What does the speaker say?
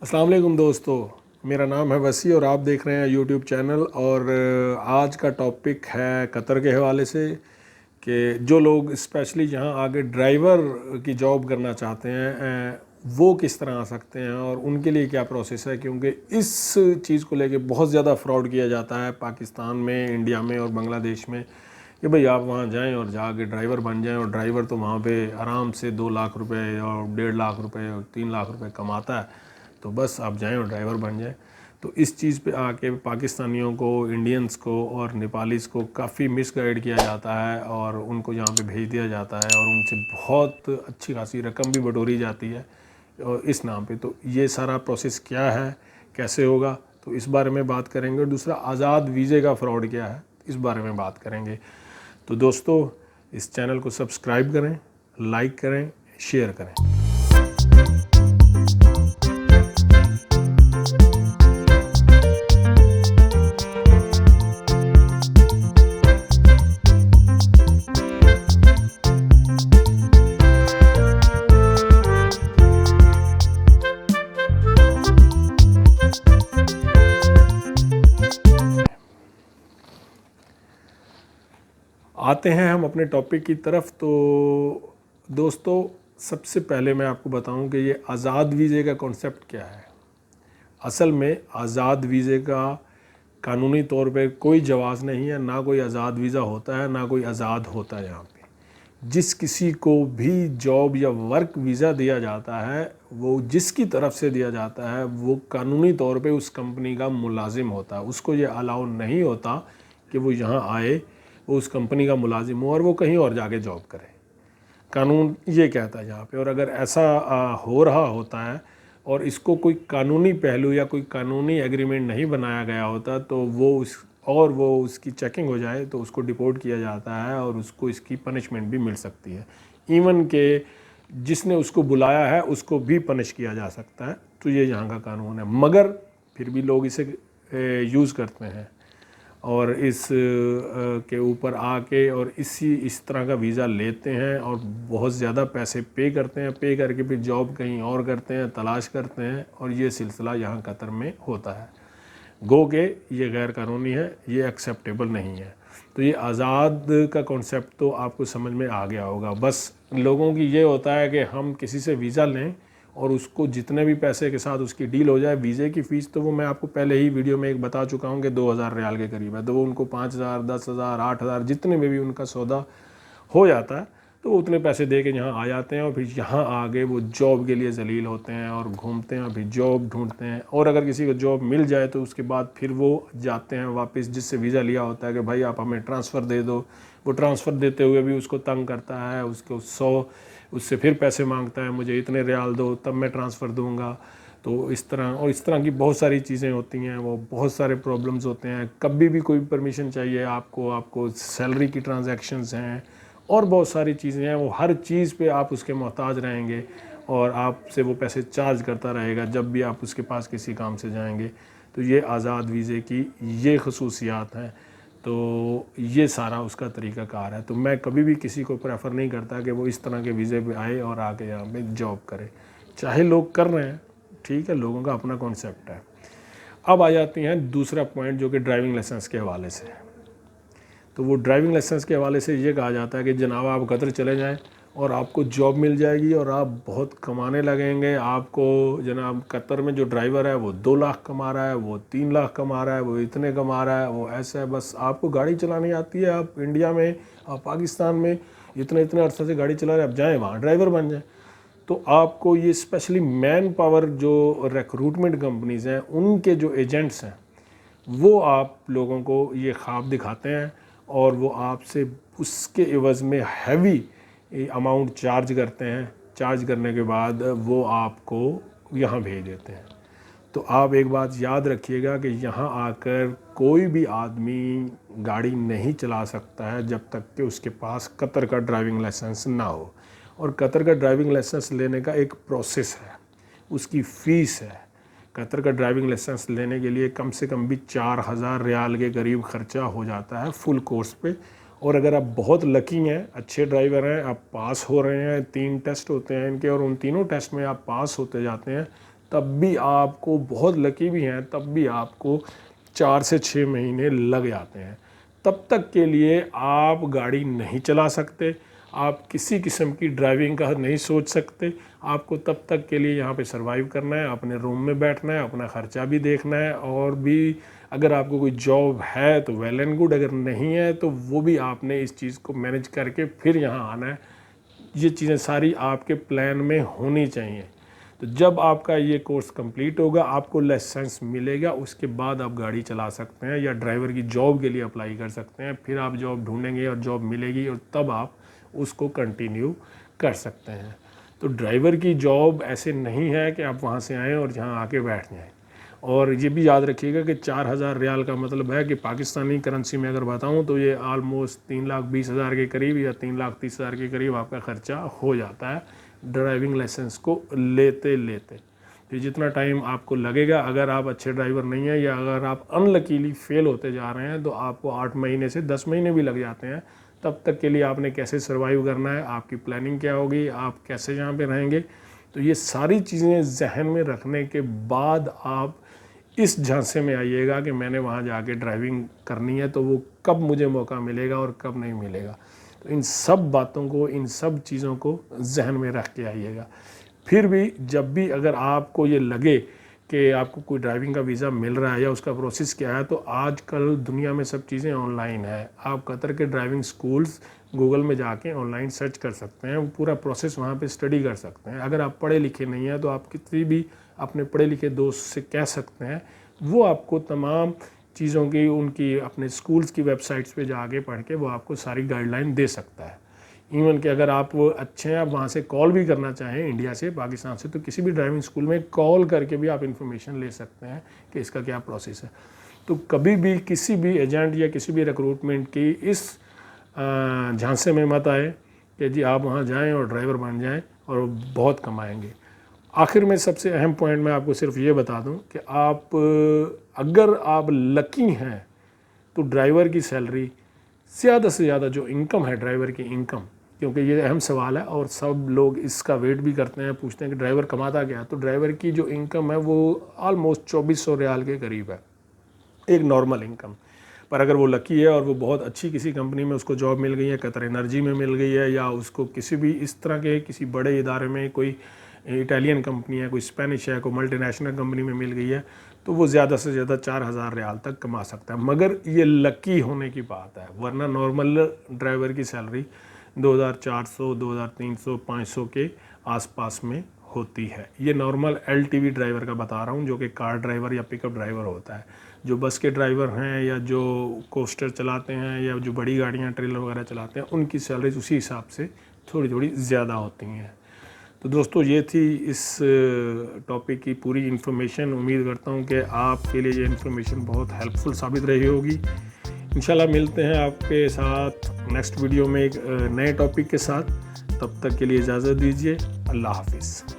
अस्सलाम वालेकुम दोस्तों, मेरा नाम है वसी और आप देख रहे हैं यूट्यूब चैनल। और आज का टॉपिक है कतर के हवाले से कि जो लोग स्पेशली यहाँ आगे ड्राइवर की जॉब करना चाहते हैं वो किस तरह आ सकते हैं और उनके लिए क्या प्रोसेस है, क्योंकि इस चीज़ को लेके बहुत ज़्यादा फ्रॉड किया जाता है पाकिस्तान में, इंडिया में और बांग्लादेश में कि भाई आप वहाँ जाएं और जाके ड्राइवर बन जाएं। और ड्राइवर तो वहाँ पे आराम से 2 लाख रुपए और 1.5 लाख रुपए और 3 लाख रुपए कमाता है, तो बस आप जाएं और ड्राइवर बन जाएं। तो इस चीज़ पे आके पाकिस्तानियों को, इंडियंस को और नेपालीज़ को काफ़ी मिसगाइड किया जाता है और उनको यहाँ पे भेज दिया जाता है और उनसे बहुत अच्छी खासी रकम भी बटोरी जाती है और इस नाम पे। तो ये सारा प्रोसेस क्या है, कैसे होगा, तो इस बारे में बात करेंगे। और दूसरा, आज़ाद वीज़े का फ़्रॉड क्या है, इस बारे में बात करेंगे। तो दोस्तों, इस चैनल को सब्सक्राइब करें, लाइक करें, शेयर करें। आते हैं हम अपने टॉपिक की तरफ। तो दोस्तों, सबसे पहले मैं आपको बताऊं कि ये आज़ाद वीज़े का कॉन्सेप्ट क्या है। असल में आज़ाद वीज़े का कानूनी तौर पे कोई जवाज़ नहीं है, ना कोई आज़ाद वीज़ा होता है, ना कोई आज़ाद होता है। यहाँ पे जिस किसी को भी जॉब या वर्क वीज़ा दिया जाता है, वो जिसकी तरफ से दिया जाता है वो कानूनी तौर पे उस कंपनी का मुलाजिम होता है। उसको ये अलाउ नहीं होता कि वो यहाँ आए, वो उस कंपनी का मुलाजिम हो और वो कहीं और जाके जॉब करे। कानून ये कहता है यहाँ पे। और अगर ऐसा हो रहा होता है और इसको कोई कानूनी पहलू या कोई कानूनी एग्रीमेंट नहीं बनाया गया होता तो वो उसकी चेकिंग हो जाए तो उसको डिपोर्ट किया जाता है और उसको इसकी पनिशमेंट भी मिल सकती है। इवन के जिसने उसको बुलाया है उसको भी पनिश किया जा सकता है। तो ये यहाँ का कानून है, मगर फिर भी लोग इसे यूज़ करते हैं और इस के ऊपर आके और इस तरह का वीज़ा लेते हैं और बहुत ज़्यादा पैसे पे करते हैं। पे करके फिर जॉब कहीं और करते हैं, तलाश करते हैं और ये सिलसिला यहाँ कतर में होता है। गो के ये गैर कानूनी है, ये एक्सेप्टेबल नहीं है। तो ये आज़ाद का कॉन्सेप्ट तो आपको समझ में आ गया होगा। बस लोगों की ये होता है कि हम किसी से वीज़ा लें और उसको जितने भी पैसे के साथ उसकी डील हो जाए। वीज़े की फ़ीस तो वो मैं आपको पहले ही वीडियो में एक बता चुका हूँ कि 2000 रियाल के करीब है। तो वो उनको 5000, 10,000, 8000 जितने में भी उनका सौदा हो जाता है तो वो उतने पैसे दे के यहाँ आ जाते हैं और फिर यहाँ आगे वो जॉब के लिए जलील होते हैं और घूमते हैं और फिर जॉब ढूंढते हैं। और अगर किसी को जॉब मिल जाए तो उसके बाद फिर वो जाते हैं वापस जिससे वीज़ा लिया होता है कि भाई आप हमें ट्रांसफ़र दे दो। वो ट्रांसफ़र देते हुए भी उसको तंग करता है, उसको उससे फिर पैसे मांगता है, मुझे इतने रियाल दो तब मैं ट्रांसफ़र दूंगा। तो इस तरह की बहुत सारी चीज़ें होती हैं, वो बहुत सारे प्रॉब्लम्स होते हैं। कभी भी कोई परमिशन चाहिए आपको सैलरी की ट्रांजैक्शंस हैं और बहुत सारी चीज़ें हैं। वो हर चीज़ पे आप उसके मोहताज रहेंगे और आपसे वो पैसे चार्ज करता रहेगा जब भी आप उसके पास किसी काम से जाएंगे। तो ये आज़ाद वीज़े की ये खसूसियात हैं। तो ये सारा उसका तरीक़ाकार है। तो मैं कभी भी किसी को प्रेफर नहीं करता कि वो इस तरह के वीज़े पे आए और आके यहाँ पे जॉब करे। चाहे लोग कर रहे हैं, ठीक है, लोगों का अपना कॉन्सेप्ट है। अब आ जाती हैं दूसरा पॉइंट जो कि ड्राइविंग लाइसेंस के हवाले से है। तो वो ड्राइविंग लाइसेंस के हवाले से ये कहा जाता है कि जनाब आप कतर चले जाएं और आपको जॉब मिल जाएगी और आप बहुत कमाने लगेंगे। आपको जनाब कतर में जो ड्राइवर है वो 2 लाख कमा रहा है, वो 3 लाख कमा रहा है, वो इतने कमा रहा है, वो ऐसा है। बस आपको गाड़ी चलानी आती है, आप इंडिया में, आप पाकिस्तान में इतने अरसे से गाड़ी चला रहे, आप जाएँ वहाँ ड्राइवर बन जाएँ। तो आपको ये स्पेशली मैन पावर जो रिक्रूटमेंट कंपनीज़ हैं उनके जो एजेंट्स हैं वो आप लोगों को ये ख्वाब दिखाते हैं और वो आपसे उसके एवज़ में हैवी अमाउंट चार्ज करते हैं। चार्ज करने के बाद वो आपको यहाँ भेज देते हैं। तो आप एक बात याद रखिएगा कि यहाँ आकर कोई भी आदमी गाड़ी नहीं चला सकता है जब तक कि उसके पास कतर का ड्राइविंग लाइसेंस ना हो। और कतर का ड्राइविंग लाइसेंस लेने का एक प्रोसेस है, उसकी फ़ीस है। कतर का ड्राइविंग लाइसेंस लेने के लिए कम से कम भी 4000 रियाल के करीब ख़र्चा हो जाता है फुल कोर्स पे। और अगर आप बहुत लकी हैं, अच्छे ड्राइवर हैं, आप पास हो रहे हैं, 3 टेस्ट होते हैं इनके और उन तीनों टेस्ट में आप पास होते जाते हैं تب بھی آپ کو, بہت لکی بھی ہیں تب بھی آپ کو 4 سے 6 مہینے لگ جاتے ہیں. تب تک کے لیے آپ گاڑی نہیں چلا سکتے, آپ کسی قسم کی ڈرائیونگ کا نہیں سوچ سکتے. آپ کو تب تک کے لیے یہاں پہ سروائیو کرنا ہے, اپنے روم میں بیٹھنا ہے, اپنا خرچہ بھی دیکھنا ہے, اور بھی اگر آپ کو کوئی جاب ہے تو ویل اینڈ گڈ, اگر نہیں ہے تو وہ بھی آپ نے اس چیز کو مینیج کر کے پھر یہاں آنا ہے. یہ چیزیں ساری آپ کے پلان میں ہونی چاہیے. تو جب آپ کا یہ کورس کمپلیٹ ہوگا, آپ کو لائسنس ملے گا, اس کے بعد آپ گاڑی چلا سکتے ہیں یا ڈرائیور کی جاب کے لیے اپلائی کر سکتے ہیں. پھر آپ جاب ڈھونڈیں گے اور جاب ملے گی, اور تب آپ اس کو کنٹینیو کر سکتے ہیں. تو ڈرائیور کی جاب ایسے نہیں ہے کہ آپ وہاں سے آئیں اور یہاں آ کے بیٹھ جائیں. اور یہ بھی یاد رکھیے گا کہ 4,000 ریال کا مطلب ہے کہ پاکستانی کرنسی میں اگر بتاؤں تو یہ آلموسٹ 3,20,000 کے قریب یا 3,30,000 کے قریب آپ کا خرچہ ہو جاتا ہے ڈرائیونگ لائسنس کو لیتے لیتے. تو جتنا ٹائم آپ کو لگے گا, اگر آپ اچھے ڈرائیور نہیں ہیں یا اگر آپ ان لکیلی فیل ہوتے جا رہے ہیں, تو آپ کو 8 مہینے سے 10 مہینے بھی لگ جاتے ہیں. تب تک کے لیے آپ نے کیسے سروائیو کرنا ہے, آپ کی پلاننگ کیا ہوگی, آپ کیسے یہاں پہ رہیں گے. تو یہ ساری چیزیں ذہن میں رکھنے کے بعد آپ اس جھانسے میں آئیے گا کہ میں نے وہاں جا کے ڈرائیونگ کرنی ہے, تو وہ کب مجھے موقع ملے گا اور کب نہیں ملے گا. تو ان سب باتوں کو, ان سب چیزوں کو ذہن میں رکھ کے آئیے گا. پھر بھی جب بھی اگر آپ کو یہ لگے کہ آپ کو کوئی ڈرائیونگ کا ویزا مل رہا ہے یا اس کا پروسیس کیا ہے, تو آج کل دنیا میں سب چیزیں آن لائن ہے. آپ قطر کے ڈرائیونگ سکولز گوگل میں جا کے آن لائن سرچ کر سکتے ہیں, پورا پروسیس وہاں پہ اسٹڈی کر سکتے ہیں. اگر آپ پڑھے لکھے نہیں ہیں تو آپ کسی بھی اپنے پڑھے لکھے دوست سے کہہ سکتے ہیں, وہ آپ کو تمام چیزوں کی, ان کی اپنے سکولز کی ویب سائٹس پہ جا کے پڑھ کے وہ آپ کو ساری گائیڈ لائن دے سکتا ہے. ایون کہ اگر آپ اچھے ہیں, آپ وہاں سے کال بھی کرنا چاہیں انڈیا سے, پاکستان سے, تو کسی بھی ڈرائیونگ اسکول میں کال کر کے بھی آپ انفارمیشن لے سکتے ہیں کہ اس کا کیا پروسیس ہے. تو کبھی بھی کسی بھی ایجنٹ یا کسی بھی ریکروٹمنٹ کی اس جھانسے میں مت آئے کہ جی آپ وہاں جائیں اور ڈرائیور بن جائیں اور بہت کمائیں گے. آخر میں سب سے اہم پوائنٹ میں آپ کو صرف یہ بتا دوں کہ آپ اگر آپ لکی ہیں تو ڈرائیور کی سیلری زیادہ سے زیادہ, جو انکم ہے ڈرائیور کی انکم, کیونکہ یہ اہم سوال ہے اور سب لوگ اس کا ویٹ بھی کرتے ہیں, پوچھتے ہیں کہ ڈرائیور کماتا کیا. تو ڈرائیور کی جو انکم ہے وہ آلموسٹ 2,400 ریال کے قریب ہے, ایک نارمل انکم. پر اگر وہ لکی ہے اور وہ بہت اچھی کسی کمپنی میں اس کو جاب مل گئی ہے, قطر انرجی میں مل گئی ہے, یا اس کو کسی بھی اس طرح کے کسی بڑے ادارے میں, کوئی اٹالین کمپنی ہے, کوئی اسپینش ہے, کوئی ملٹی نیشنل کمپنی میں مل گئی ہے, تو وہ زیادہ سے زیادہ 4,000 ریال تک کما سکتا ہے. مگر یہ لکی ہونے کی بات ہے, ورنہ نارمل ڈرائیور کی سیلری 2,400, 2,300, 500 کے آس پاس میں ہوتی ہے. یہ نارمل LTV ڈرائیور کا بتا رہا ہوں, جو کہ کار ڈرائیور یا پک اپ ڈرائیور ہوتا ہے. جو بس کے ڈرائیور ہیں یا جو کوسٹر چلاتے ہیں یا جو بڑی گاڑیاں ٹریلر وغیرہ چلاتے ہیں, ان کی سیلریز اسی حساب سے تھوڑی زیادہ ہوتی ہیں. تو دوستو یہ تھی اس ٹاپک کی پوری انفارمیشن. امید کرتا ہوں کہ آپ کے لیے یہ انفارمیشن بہت ہیلپ فل ثابت رہی ہوگی. انشاءاللہ ملتے ہیں آپ کے ساتھ نیکسٹ ویڈیو میں ایک نئے ٹاپک کے ساتھ. تب تک کے لیے اجازت دیجیے. اللہ حافظ.